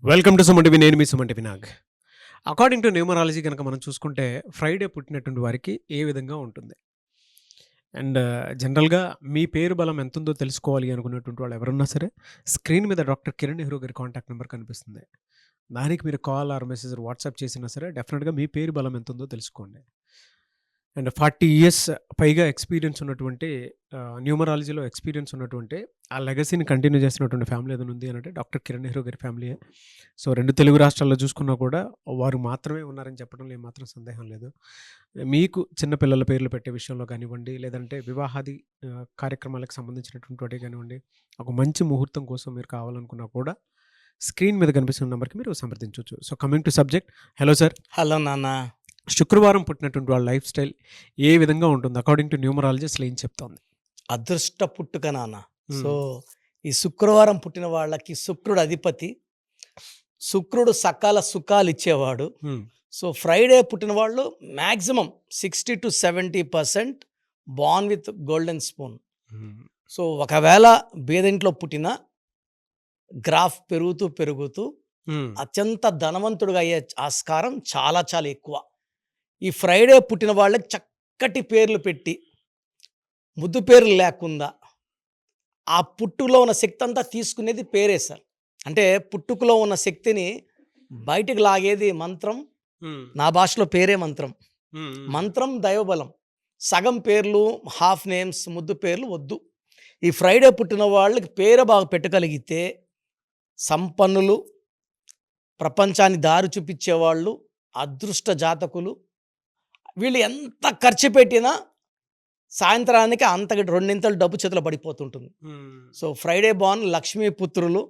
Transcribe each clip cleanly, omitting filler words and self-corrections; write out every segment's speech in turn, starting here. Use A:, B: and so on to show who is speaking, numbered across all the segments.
A: Welcome to Suman TV. నేను మీ Suman TV Nag. According to numerology కనుక మనం చూసుకుంటే ఫ్రైడే పుట్టినటువంటి వారికి ఏ విధంగా ఉంటుంది అండ్ జనరల్గా మీ పేరు బలం ఎంత ఉందో తెలుసుకోవాలి అనుకున్నటువంటి వాళ్ళు ఎవరన్నా సరే స్క్రీన్ మీద డాక్టర్ కిరణ్ నెహ్రూ గారి కాంటాక్ట్ నెంబర్ కనిపిస్తుంది. దానికి మీరు కాల్ ఆర్ మెసేజ్ వాట్సాప్ చేసినా సరే డెఫినెట్గా మీ పేరు బలం ఎంత ఉందో తెలుసుకోండి. అండ్ 40 ఇయర్స్ పైగా ఎక్స్పీరియన్స్ ఉన్నటువంటి న్యూమరాలజీలో ఎక్స్పీరియన్స్ ఉన్నటువంటి ఆ లెగసీని కంటిన్యూ చేసినటువంటి ఫ్యామిలీ ఏదైనా ఉంది అంటే డాక్టర్ కిరణ్ నెహ్రూ గారి ఫ్యామిలీయే. సో 2 తెలుగు రాష్ట్రాల్లో చూసుకున్నా కూడా వారు మాత్రమే ఉన్నారని చెప్పడంలో ఏమాత్రం సందేహం లేదు. మీకు చిన్న పిల్లల పేర్లు పెట్టే విషయంలో కానివ్వండి, లేదంటే వివాహాది కార్యక్రమాలకు సంబంధించినటువంటి వాటి కానివ్వండి, ఒక మంచి ముహూర్తం కోసం మీరు కావాలనుకున్నా కూడా స్క్రీన్ మీద కనిపిస్తున్న నెంబర్కి మీరు సంప్రదించవచ్చు. So coming to subject, hello sir.
B: Hello నాన్న.
A: శుక్రవారం పుట్టినటువంటి వాళ్ళ లైఫ్ స్టైల్ ఏ విధంగా ఉంటుంది అకార్డింగ్ టు న్యూమరాలజీ? అసలు ఏం చెప్తోంది?
B: అదృష్ట పుట్టుక నాన్న. సో ఈ శుక్రవారం పుట్టిన వాళ్ళకి శుక్రుడు అధిపతి. శుక్రుడు సకాల సుఖాలు ఇచ్చేవాడు. సో ఫ్రైడే పుట్టిన వాళ్ళు maximum 60-70% born with golden spoon. So ఒకవేళ బేదింట్లో పుట్టిన గ్రాఫ్ పెరుగుతూ అత్యంత ధనవంతుడుగా అయ్యే ఆస్కారం చాలా చాలా ఎక్కువ. ఈ ఫ్రైడే పుట్టిన వాళ్ళకి చక్కటి పేర్లు పెట్టి ముద్దు పేర్లు లేకుండా ఆ పుట్టులో ఉన్న శక్తి అంతా తీసుకునేది పేరే సార్. అంటే పుట్టుకలో ఉన్న శక్తిని బయటికి లాగేది మంత్రం. నా భాషలో పేరే మంత్రం. మంత్రం దైవబలం. సగం పేర్లు, హాఫ్ నేమ్స్, ముద్దు పేర్లు వద్దు. ఈ ఫ్రైడే పుట్టిన వాళ్ళకి పేరు బాగా పెట్టగలిగితే సంపన్నులు, ప్రపంచాన్ని దారి చూపించేవాళ్ళు, అదృష్ట జాతకులు. వీళ్ళు ఎంత ఖర్చు పెట్టినా సాయంత్రానికి అంతకి 2 డబ్బు చేతిలో పడిపోతుంటుంది. సో ఫ్రైడే బార్న్ లక్ష్మీ పుత్రులు,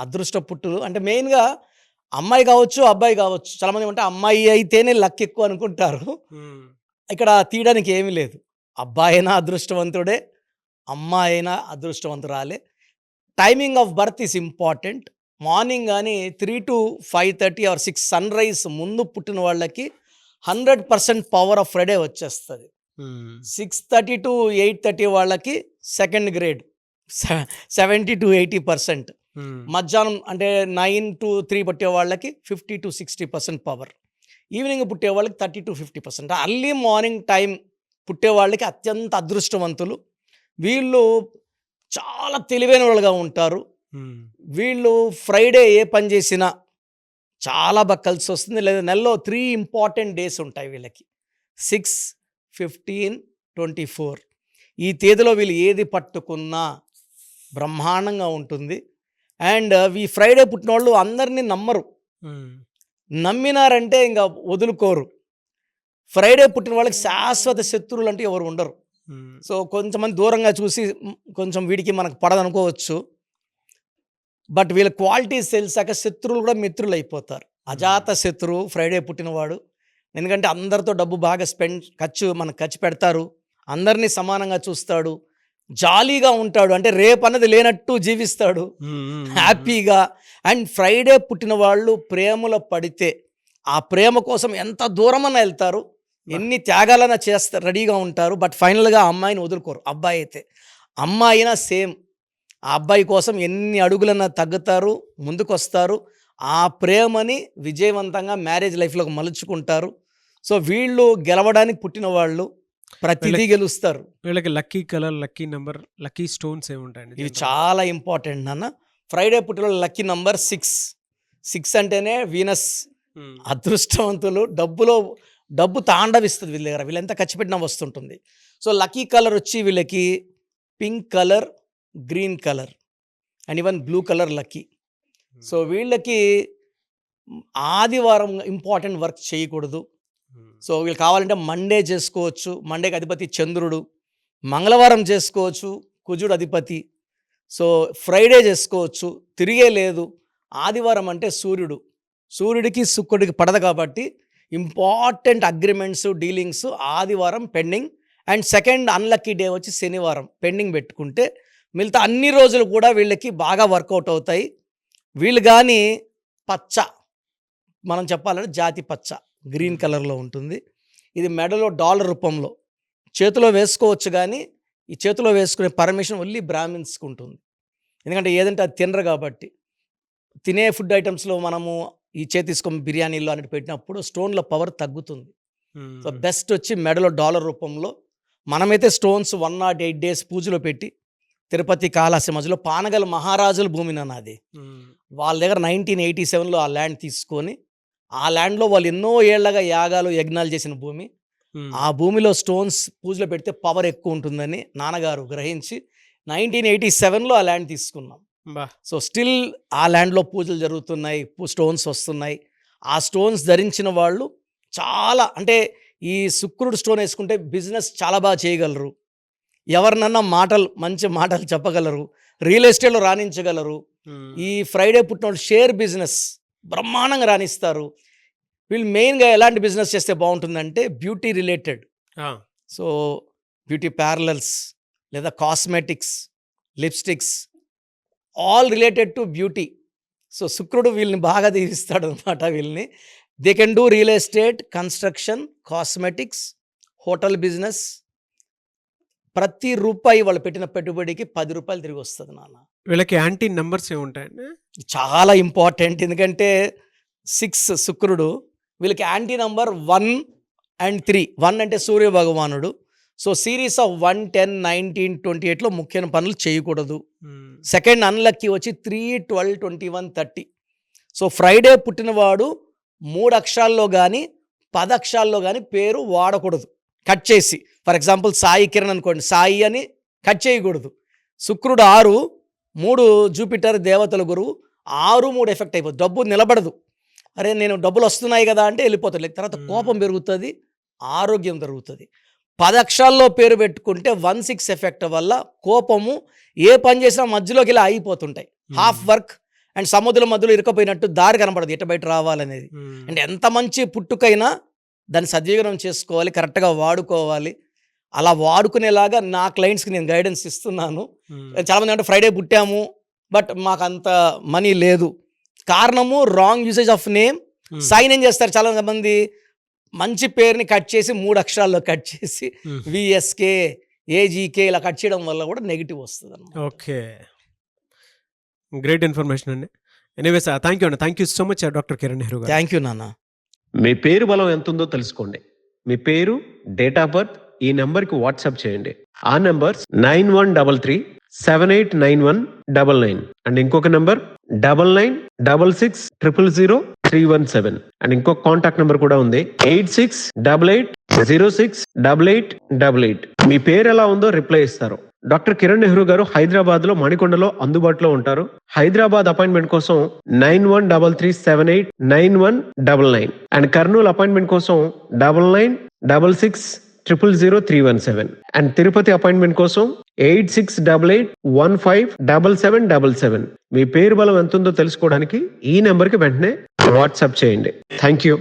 B: అదృష్ట పుట్టులు. అంటే మెయిన్గా అమ్మాయి కావచ్చు, అబ్బాయి కావచ్చు. చాలామంది అంటే అమ్మాయి అయితేనే లక్ ఎక్కువ అనుకుంటారు. ఇక్కడ తీయడానికి ఏమీ లేదు. అబ్బాయి అయినా అదృష్టవంతుడే, అమ్మాయి అయినా అదృష్టవంతురాలే. Timing of birth is important. Morning కానీ 3 to 5:30 or 6 సన్ రైజ్ ముందు పుట్టిన వాళ్ళకి 100% పవర్ ఆఫ్ ఫ్రైడే వచ్చేస్తుంది. 6:30 to 8:30 వాళ్ళకి సెకండ్ గ్రేడ్ 70-80%. మధ్యాహ్నం అంటే 9 to 3 పుట్టే వాళ్ళకి 50-60% పవర్. ఈవినింగ్ పుట్టే వాళ్ళకి 30-50%. అర్లీ మార్నింగ్ టైం పుట్టే వాళ్ళకి అత్యంత అదృష్టవంతులు. వీళ్ళు చాలా తెలివైన వాళ్ళుగా ఉంటారు. వీళ్ళు ఫ్రైడే ఏ పని చేసినా చాలా బాగా కలిసి వస్తుంది. లేదా నెలలో 3 ఇంపార్టెంట్ డేస్ ఉంటాయి వీళ్ళకి, 6, 15, 24. ఈ తేదీలో వీళ్ళు ఏది పట్టుకున్నా బ్రహ్మాండంగా ఉంటుంది. అండ్ ఈ ఫ్రైడే పుట్టిన వాళ్ళు అందరినీ నమ్మరు. నమ్మినారంటే ఇంకా వదులుకోరు. ఫ్రైడే పుట్టిన వాళ్ళకి శాశ్వత శత్రువులు అంటే ఎవరు ఉండరు. సో కొంతమంది దూరంగా చూసి కొంచెం వీడికి మనకు పడదనుకోవచ్చు. బట్ వీళ్ళ క్వాలిటీస్ తెలిసాక శత్రువులు కూడా మిత్రులు అయిపోతారు. అజాత శత్రువు ఫ్రైడే పుట్టినవాడు. ఎందుకంటే అందరితో డబ్బు బాగా ఖర్చు పెడతారు. అందరినీ సమానంగా చూస్తాడు. జాలీగా ఉంటాడు. అంటే రేపు అన్నది లేనట్టు జీవిస్తాడు హ్యాపీగా. అండ్ ఫ్రైడే పుట్టిన వాళ్ళు ప్రేమలో పడితే ఆ ప్రేమ కోసం ఎంత దూరమన్నా వెళ్తారు, ఎన్ని త్యాగాలన్నా చేస్తారు, రెడీగా ఉంటారు. బట్ ఫైనల్గా అమ్మాయిని వదులుకోరు. అబ్బాయి అయితే అమ్మాయి అయినా సేమ్. ఆ అబ్బాయి కోసం ఎన్ని అడుగులన్నా తగ్గుతారు, ముందుకు వస్తారు. ఆ ప్రేమని విజయవంతంగా మ్యారేజ్ లైఫ్లోకి మలుచుకుంటారు. సో వీళ్ళు గెలవడానికి పుట్టిన వాళ్ళు, ప్రతిదీ గెలుస్తారు.
A: వీళ్ళకి lucky colour, lucky number, lucky stones ఏముంటాయండి?
B: ఇవి చాలా ఇంపార్టెంట్ నాన్న. ఫ్రైడే పుట్టిన లక్కీ నంబర్ 6. 6 అంటేనే వీనస్. అదృష్టవంతులు. డబ్బు తాండవిస్తుంది వీళ్ళ దగ్గర. వీళ్ళు ఎంత ఖర్చు పెట్టినా వస్తుంటుంది. సో లక్కీ కలర్ వచ్చి వీళ్ళకి pink colour, green colour and even blue colour lucky. So వీళ్ళకి ఆదివారం ఇంపార్టెంట్ వర్క్ చేయకూడదు. సో వీళ్ళు కావాలంటే మండే చేసుకోవచ్చు. మండేకి అధిపతి చంద్రుడు. మంగళవారం చేసుకోవచ్చు, కుజుడు అధిపతి. సో ఫ్రైడే చేసుకోవచ్చు, తిరిగే లేదు. ఆదివారం అంటే సూర్యుడికి శుక్రుడికి పడదు కాబట్టి ఇంపార్టెంట్ అగ్రిమెంట్స్, డీలింగ్స్ ఆదివారం pending. And second unlucky day వచ్చి శనివారం పెండింగ్ పెట్టుకుంటే మిగతా అన్ని రోజులు కూడా వీళ్ళకి బాగా వర్కౌట్ అవుతాయి. వీళ్ళు కానీ పచ్చ, మనం చెప్పాలంటే జాతి పచ్చ గ్రీన్ కలర్లో ఉంటుంది. ఇది మెడలో డాలర్ రూపంలో చేతిలో వేసుకోవచ్చు. కానీ ఈ చేతిలో వేసుకునే పర్మిషన్ ఓన్లీ బ్రాహ్మిన్స్కి ఉంటుంది. ఎందుకంటే ఏదంటే అది తినరు కాబట్టి. తినే ఫుడ్ ఐటమ్స్లో మనము ఈ చేతిసుకొని బిర్యానీలో అన్నట్టు పెట్టినప్పుడు స్టోన్ల పవర్ తగ్గుతుంది. సో బెస్ట్ వచ్చి మెడలో డాలర్ రూపంలో మనమైతే స్టోన్స్ 108 డేస్ పూజలో పెట్టి తిరుపతి కాళహస్తి మధ్యలో పానగల్ మహారాజుల భూమి నాది. వాళ్ళ దగ్గర 1987లో ఆ ల్యాండ్ తీసుకొని ఆ ల్యాండ్లో వాళ్ళు ఎన్నో ఏళ్లగా యాగాలు యజ్ఞాలు చేసిన భూమి. ఆ భూమిలో స్టోన్స్ పూజలో పెడితే పవర్ ఎక్కువ ఉంటుందని నాన్నగారు గ్రహించి 1987లో ఆ ల్యాండ్ తీసుకున్నాం. సో స్టిల్ ఆ ల్యాండ్లో పూజలు జరుగుతున్నాయి, స్టోన్స్ వస్తున్నాయి. ఆ స్టోన్స్ ధరించిన వాళ్ళు చాలా, అంటే ఈ శుక్రుడు స్టోన్ వేసుకుంటే బిజినెస్ చాలా బాగా చేయగలరు, ఎవరినన్నా మంచి మాటలు చెప్పగలరు, రియల్ ఎస్టేట్లో రాణించగలరు. ఈ ఫ్రైడే పుట్టినోళ్ళు షేర్ బిజినెస్ బ్రహ్మాండంగా రాణిస్తారు. వీళ్ళు మెయిన్గా ఎలాంటి బిజినెస్ చేస్తే బాగుంటుందంటే beauty related. So beauty parlours లేదా cosmetics, lipsticks, all related to beauty. So శుక్రుడు వీళ్ళని బాగా దీవిస్తాడు అనమాట. వీళ్ళని they can do real estate, construction, cosmetics, hotel business. ప్రతి రూపాయి వాళ్ళు పెట్టిన పెట్టుబడికి 10 రూపాయలు తిరిగి వస్తుంది నాన్న.
A: వీళ్ళకి యాంటీ నెంబర్స్ ఏముంటాయండి?
B: చాలా ఇంపార్టెంట్, ఎందుకంటే 6 శుక్రుడు. వీళ్ళకి యాంటీ నంబర్ 1 and 3. 1 అంటే సూర్య భగవానుడు. సో సిరీస్ ఆఫ్ 1, 10, 19, 28లో ముఖ్యమైన పనులు చేయకూడదు. సెకండ్ అన్లక్కీ వచ్చి 3, 12, 21, 30. సో ఫ్రైడే పుట్టినవాడు 3 అక్షరాల్లో కానీ 10 అక్షరాల్లో కానీ పేరు వాడకూడదు, కట్ చేసి. ఫర్ ఎగ్జాంపుల్ సాయి కిరణ్ అనుకోండి, సాయి అని కట్ చేయకూడదు. శుక్రుడు 6, 3 జూపిటర్ దేవతల గురువు, 6, 3 ఎఫెక్ట్ అయిపోతుంది. డబ్బు నిలబడదు. అరే నేను డబ్బులు వస్తున్నాయి కదా అంటే వెళ్ళిపోతుంది. తర్వాత కోపం పెరుగుతుంది, ఆరోగ్యం జరుగుతుంది. 10 అక్షరాల్లో పేరు పెట్టుకుంటే 1-6 ఎఫెక్ట్ వల్ల కోపము ఏ పని చేసినా మధ్యలోకి ఇలా అయిపోతుంటాయి. హాఫ్ వర్క్ అండ్ సముద్రం మధ్యలో ఇరుకపోయినట్టు దారి కనపడదు ఎట బయట రావాలనేది. అంటే ఎంత మంచి పుట్టుకైనా దాన్ని సద్వినియోగం చేసుకోవాలి, కరెక్ట్గా వాడుకోవాలి. అలా వాడుకునేలాగా నా క్లయింట్స్కి నేను గైడెన్స్ ఇస్తున్నాను. చాలామంది అంటే ఫ్రైడే పుట్టాము బట్ మాకు అంత మనీ లేదు. కారణము wrong usage of name. Sign ఏం చేస్తారు చాలా మంది, మంచి పేరుని కట్ చేసి 3 అక్షరాల్లో కట్ చేసి విఎస్కే, ఏజీకే ఇలా కట్ చేయడం వల్ల కూడా నెగిటివ్ వస్తుంది అన్నమాట.
A: ఓకే, గ్రేట్ ఇన్ఫర్మేషన్ అండి. ఎనీవేస్ థ్యాంక్ యూ అండి. Thank you so much doctor Kiran Nehru garu.
B: Thank you నాన్న.
C: మీ పేరు బలం ఎంత ఉందో తెలుసుకోండి. మీ పేరు, డేట్ ఆఫ్ బర్త్ ఈ నెంబర్కి వాట్సాప్ చేయండి. ఆ నెంబర్ 9133789199 అండ్ ఇంకొక నెంబర్ 9966000317 అండ్ ఇంకొక కాంటాక్ట్ నెంబర్ కూడా ఉంది 8688068888. మీ పేరు ఎలా ఉందో రిప్లై ఇస్తారు. డాక్టర్ కిరణ్ నెహ్రూ గారు హైదరాబాద్ లో మణికొండలో అందుబాటులో ఉంటారు. హైదరాబాద్ అపాయింట్మెంట్ కోసం 9133789199 అండ్ కర్నూలు అపాయింట్మెంట్ కోసం 9966000317 అండ్ తిరుపతి అపాయింట్మెంట్ కోసం 8688157777. మీ పేరు బలం ఎంత ఉందో తెలుసుకోవడానికి ఈ నెంబర్కి వెంటనే వాట్సాప్ చేయండి. Thank you.